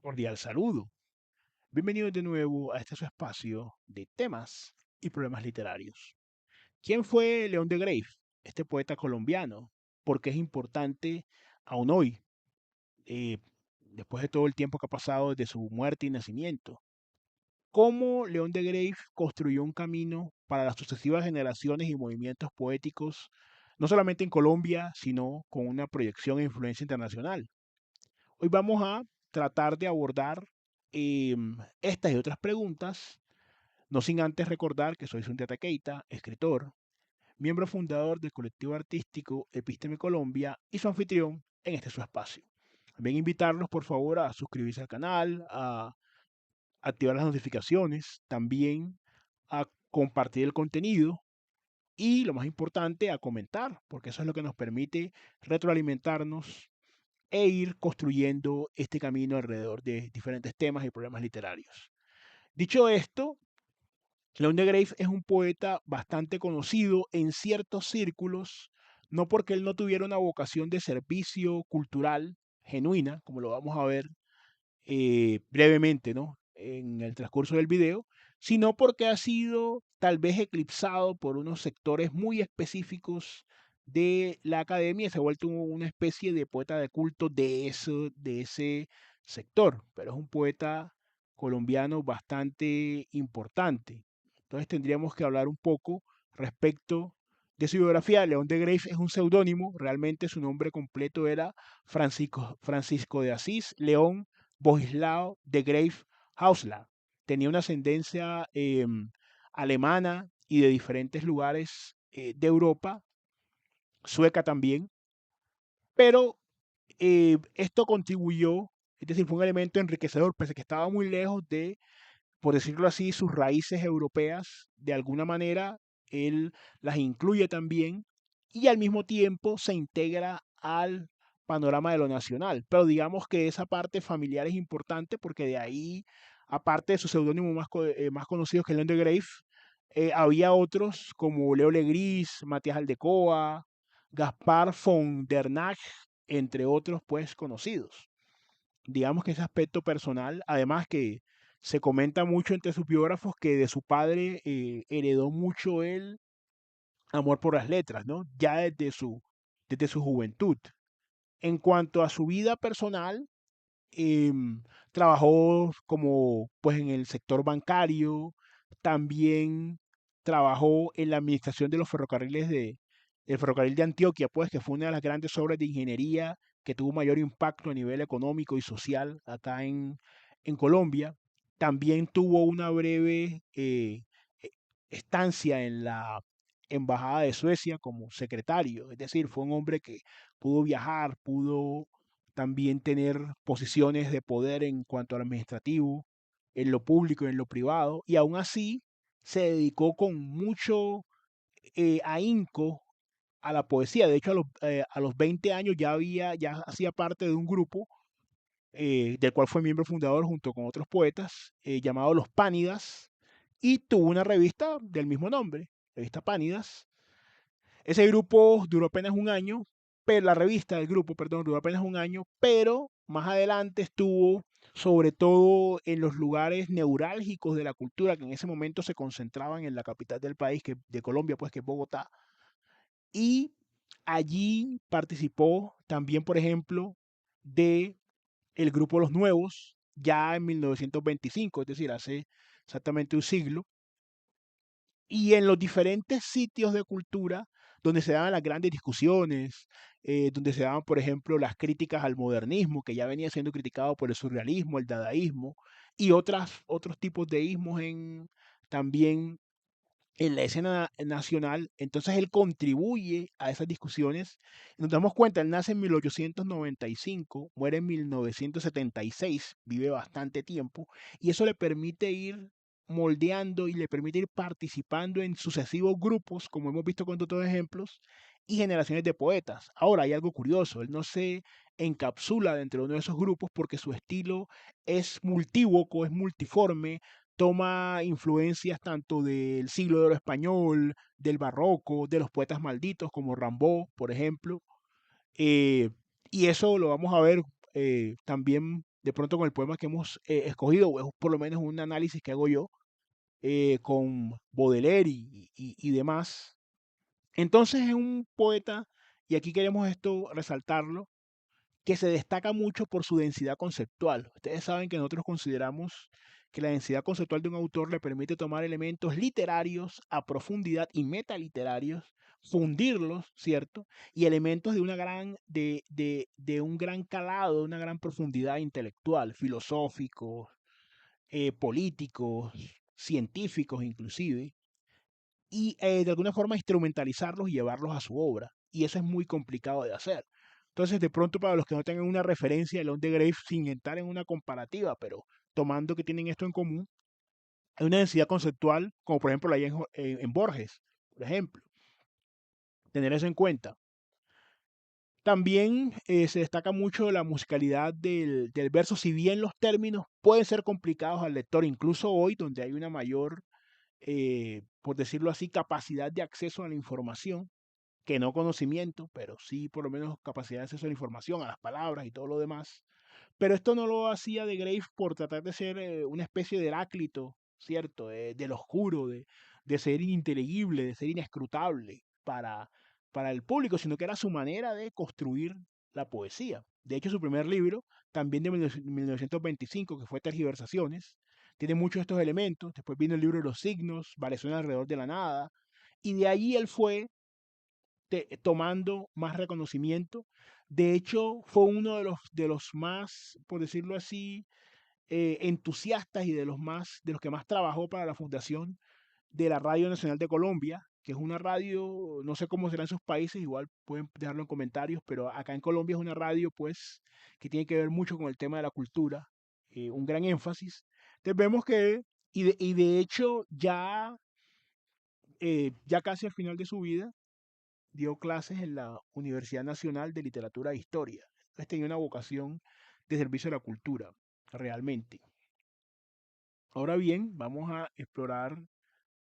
Cordial saludo. Bienvenidos de nuevo a este su espacio de temas y problemas literarios. ¿Quién fue León de Greiff, este poeta colombiano? ¿Por qué es importante aún hoy, eh, después de todo el tiempo que ha pasado desde su muerte y nacimiento? ¿Cómo León de Greiff construyó un camino para las sucesivas generaciones y movimientos poéticos, no solamente en Colombia, sino con una proyección e influencia internacional? Hoy vamos a tratar de abordar estas y otras preguntas, no sin antes recordar que soy Sundiata Keita, escritor, miembro fundador del colectivo artístico Epísteme Colombia y su anfitrión en este su espacio. También invitarlos, por favor, a suscribirse al canal, a activar las notificaciones, también a compartir el contenido y, lo más importante, a comentar, porque eso es lo que nos permite retroalimentarnos e ir construyendo este camino alrededor de diferentes temas y problemas literarios. Dicho esto, León de Greiff es un poeta bastante conocido en ciertos círculos, no porque él no tuviera una vocación de servicio cultural genuina, como lo vamos a ver brevemente, ¿no? En el transcurso del video, sino porque ha sido tal vez eclipsado por unos sectores muy específicos de la academia y se ha vuelto una especie de poeta de culto de ese sector, pero es un poeta colombiano bastante importante. Entonces tendríamos que hablar un poco respecto de su biografía. León de Greiff es un seudónimo, realmente su nombre completo era Francisco de Asís León Bogislao de Greiff Hausler. Tenía una ascendencia alemana y de diferentes lugares de Europa, sueca también, pero esto contribuyó, es decir, fue un elemento enriquecedor, pese a que estaba muy lejos de, por decirlo así, sus raíces europeas, de alguna manera él las incluye también y al mismo tiempo se integra al panorama de lo nacional. Pero digamos que esa parte familiar es importante porque de ahí, aparte de su seudónimo más conocido que es León de Greiff, había otros como Leo Legris, Matías Aldecoa, Gaspar von der Nack, entre otros pues conocidos. Digamos que ese aspecto personal, además que se comenta mucho entre sus biógrafos que de su padre heredó mucho el amor por las letras, ¿no? Ya desde su juventud. En cuanto a su vida personal, trabajó como pues en el sector bancario, también trabajó en la administración de los ferrocarriles el ferrocarril de Antioquia, pues que fue una de las grandes obras de ingeniería que tuvo mayor impacto a nivel económico y social acá en Colombia. También tuvo una breve e- estancia en la Embajada de Suecia como secretario, es decir, fue un hombre que pudo viajar, pudo también tener posiciones de poder en cuanto al administrativo, en lo público y en lo privado, y aún así se dedicó con mucho ahínco a la poesía. De hecho, a los 20 años ya hacía parte de un grupo del cual fue miembro fundador junto con otros poetas, llamado Los Pánidas, y tuvo una revista del mismo nombre, revista Pánidas. Ese grupo duró apenas un año, pero la revista del grupo, perdón, duró apenas un año, pero más adelante estuvo sobre todo en los lugares neurálgicos de la cultura que en ese momento se concentraban en la capital del país, de Colombia, pues que es Bogotá, y allí participó también, por ejemplo, de el grupo Los Nuevos, ya en 1925, es decir, hace exactamente un siglo, y en los diferentes sitios de cultura donde se daban las grandes discusiones, donde se daban, por ejemplo, las críticas al modernismo, que ya venía siendo criticado por el surrealismo, el dadaísmo y otros tipos de ismos también en la escena nacional. Entonces él contribuye a esas discusiones. Nos damos cuenta, él nace en 1895, muere en 1976, vive bastante tiempo, y eso le permite ir moldeando y le permite ir participando en sucesivos grupos, como hemos visto con otros ejemplos, y generaciones de poetas. Ahora hay algo curioso, él no se encapsula dentro de uno de esos grupos porque su estilo es multívoco, es multiforme, toma influencias tanto del siglo de oro español, del barroco, de los poetas malditos como Rimbaud, por ejemplo, eh, y eso lo vamos a ver también de pronto con el poema que hemos escogido, o es por lo menos un análisis que hago yo con Baudelaire y demás. Entonces es un poeta, y aquí queremos esto resaltarlo, que se destaca mucho por su densidad conceptual. Ustedes saben que nosotros consideramos que la densidad conceptual de un autor le permite tomar elementos literarios a profundidad y metaliterarios, fundirlos, ¿cierto? Y elementos de una de un gran calado, de una gran profundidad intelectual, filosóficos, políticos, científicos inclusive, y de alguna forma instrumentalizarlos y llevarlos a su obra. Y eso es muy complicado de hacer. Entonces, de pronto, para los que no tengan una referencia de León de Grave, sin entrar en una comparativa, pero tomando que tienen esto en común, hay una densidad conceptual, como por ejemplo la hay en Borges, por ejemplo. Tener eso en cuenta. También se destaca mucho la musicalidad del verso, si bien los términos pueden ser complicados al lector, incluso hoy, donde hay una mayor, por decirlo así, capacidad de acceso a la información, que no conocimiento, pero sí por lo menos capacidad de acceso a la información, a las palabras y todo lo demás. Pero esto no lo hacía de Grave por tratar de ser una especie de Heráclito, ¿cierto? Del oscuro, de ser ininteligible, de ser inescrutable para el público, sino que era su manera de construir la poesía. De hecho, su primer libro, también de 1925, que fue Tergiversaciones, tiene muchos de estos elementos. Después vino el libro de los signos, Variaciones alrededor de la nada, y de allí él fue tomando más reconocimiento. De hecho, fue uno de los más, por decirlo así, entusiastas y de los que más trabajó para la fundación de la Radio Nacional de Colombia, que es una radio, no sé cómo será en sus países, igual pueden dejarlo en comentarios, pero acá en Colombia es una radio, pues, que tiene que ver mucho con el tema de la cultura, un gran énfasis. Entonces vemos que, y de hecho, ya casi al final de su vida, dio clases en la Universidad Nacional de Literatura e Historia. Entonces tenía una vocación de servicio a la cultura, realmente. Ahora bien, vamos a explorar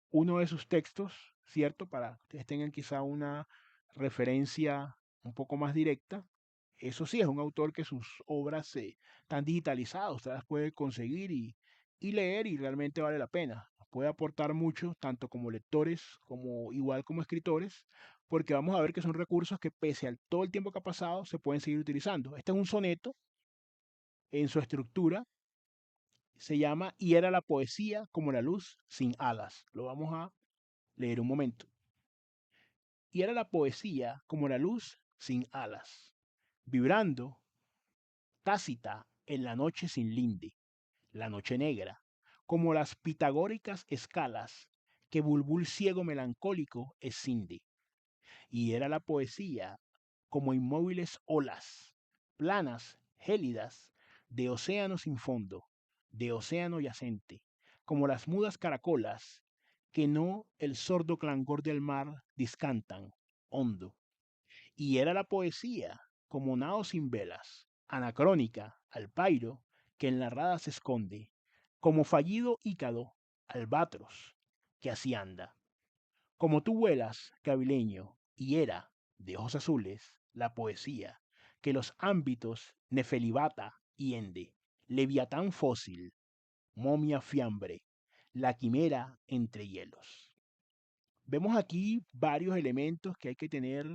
uno de sus textos, ¿cierto? Para que ustedes tengan quizá una referencia un poco más directa. Eso sí, es un autor que sus obras están digitalizadas, usted las puede conseguir y leer y realmente vale la pena. Nos puede aportar mucho, tanto como lectores como igual como escritores, porque vamos a ver que son recursos que pese a todo el tiempo que ha pasado se pueden seguir utilizando. Este es un soneto en su estructura, se llama Y era la poesía como la luz sin alas. Lo vamos a leer un momento. Y era la poesía como la luz sin alas, vibrando tácita en la noche sin linde, la noche negra, como las pitagóricas escalas que bulbul ciego melancólico escinde. Y era la poesía como inmóviles olas, planas, gélidas, de océano sin fondo, de océano yacente, como las mudas caracolas que no el sordo clangor del mar discantan, hondo. Y era la poesía, como nao sin velas, anacrónica, al pairo, que en la rada se esconde, como fallido ícaro, albatros, que así anda. Como tú vuelas, cavileño, y era, de ojos azules, la poesía, que los ámbitos nefelibata hiende, leviatán fósil, momia fiambre, la quimera entre hielos. Vemos aquí varios elementos que hay que tener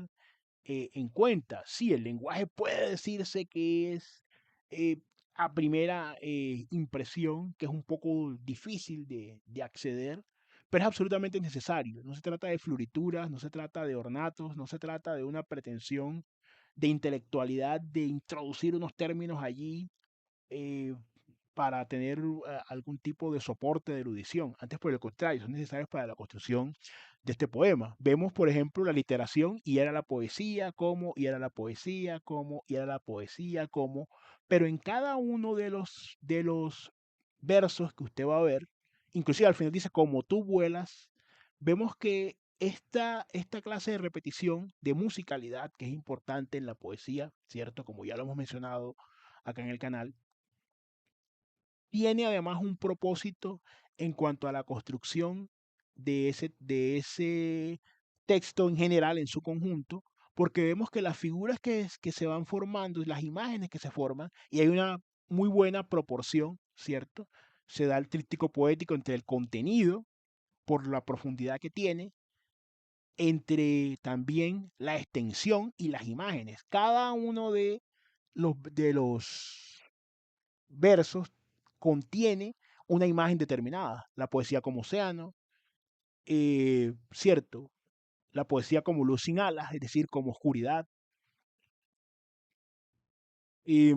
en cuenta. Sí, el lenguaje puede decirse que es eh, a primera impresión, que es un poco difícil de acceder, pero es absolutamente necesario. No se trata de florituras, no se trata de ornatos, no se trata de una pretensión de intelectualidad, de introducir unos términos allí eh, para tener algún tipo de soporte de erudición. Antes, por el contrario, son necesarios para la construcción de este poema. Vemos, por ejemplo, la literación y era la poesía como, y era la poesía como, y era la poesía como, pero en cada uno de los versos que usted va a ver, inclusive al final dice, como tú vuelas, vemos que esta clase de repetición, de musicalidad, que es importante en la poesía, ¿cierto? Como ya lo hemos mencionado acá en el canal, tiene además un propósito en cuanto a la construcción de ese texto en general, en su conjunto, porque vemos que las figuras que se van formando, las imágenes que se forman, y hay una muy buena proporción, ¿cierto? Se da el tríptico poético entre el contenido, por la profundidad que tiene, entre también la extensión y las imágenes. Cada uno de los versos contiene una imagen determinada. La poesía como océano, ¿cierto? La poesía como luz sin alas, es decir, como oscuridad. Y,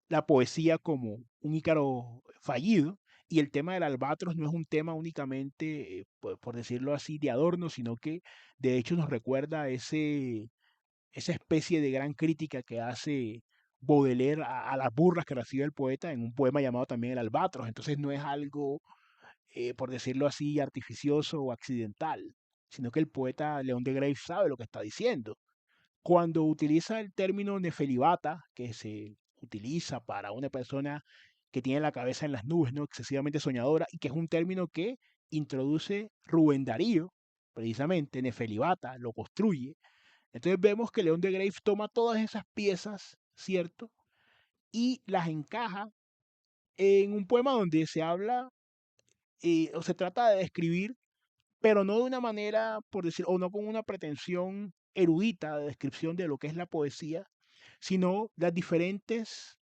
la poesía como un Ícaro fallido. Y el tema del albatros no es un tema únicamente, por decirlo así, de adorno, sino que de hecho nos recuerda a esa especie de gran crítica que hace Baudelaire a las burlas que recibe el poeta en un poema llamado también El Albatros. Entonces no es algo, por decirlo así, artificioso o accidental, sino que el poeta León de Graves sabe lo que está diciendo. Cuando utiliza el término nefelibata, que se utiliza para una persona que tiene la cabeza en las nubes, ¿no? Excesivamente soñadora, y que es un término que introduce Rubén Darío, precisamente, nefelibata, lo construye. Entonces vemos que León de Graves toma todas esas piezas, ¿cierto? Y las encaja en un poema donde se habla, o se trata de describir, pero no de una manera, por decir, o no con una pretensión erudita de descripción de lo que es la poesía, sino las diferentes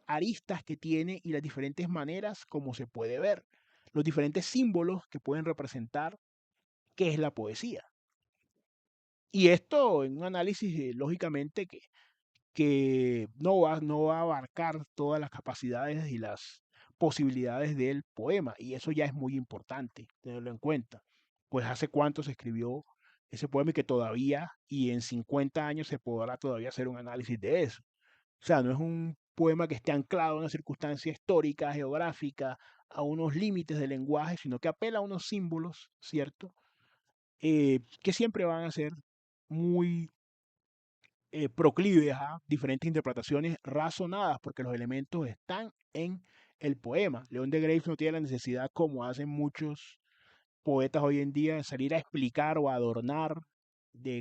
aristas que tiene y las diferentes maneras como se puede ver, los diferentes símbolos que pueden representar qué es la poesía. Y esto en un análisis, lógicamente, que no va a abarcar todas las capacidades y las posibilidades del poema, y eso ya es muy importante tenerlo en cuenta. Pues hace cuánto se escribió ese poema y que todavía, y en 50 años se podrá todavía hacer un análisis de eso. O sea, no es un poema que esté anclado a una circunstancia histórica, geográfica, a unos límites del lenguaje, sino que apela a unos símbolos, ¿cierto? Que siempre van a ser muy proclives a diferentes interpretaciones razonadas, porque los elementos están en el poema. León de Graves no tiene la necesidad, como hacen muchos poetas hoy en día, de salir a explicar o a adornar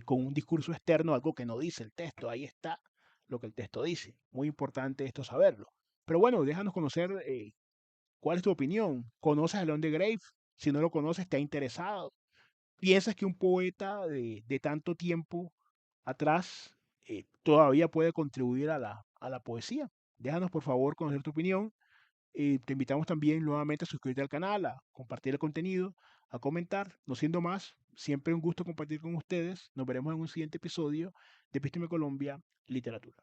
con un discurso externo algo que no dice el texto. Ahí está lo que el texto dice. Muy importante esto saberlo. Pero bueno, déjanos conocer cuál es tu opinión. ¿Conoces a León de Graves? Si no lo conoces, ¿te ha interesado? ¿Piensas que un poeta de tanto tiempo atrás todavía puede contribuir a la poesía? Déjanos por favor conocer tu opinión. Te invitamos también nuevamente a suscribirte al canal, a compartir el contenido, a comentar. No siendo más, siempre un gusto compartir con ustedes. Nos veremos en un siguiente episodio de Episteme Colombia Literatura.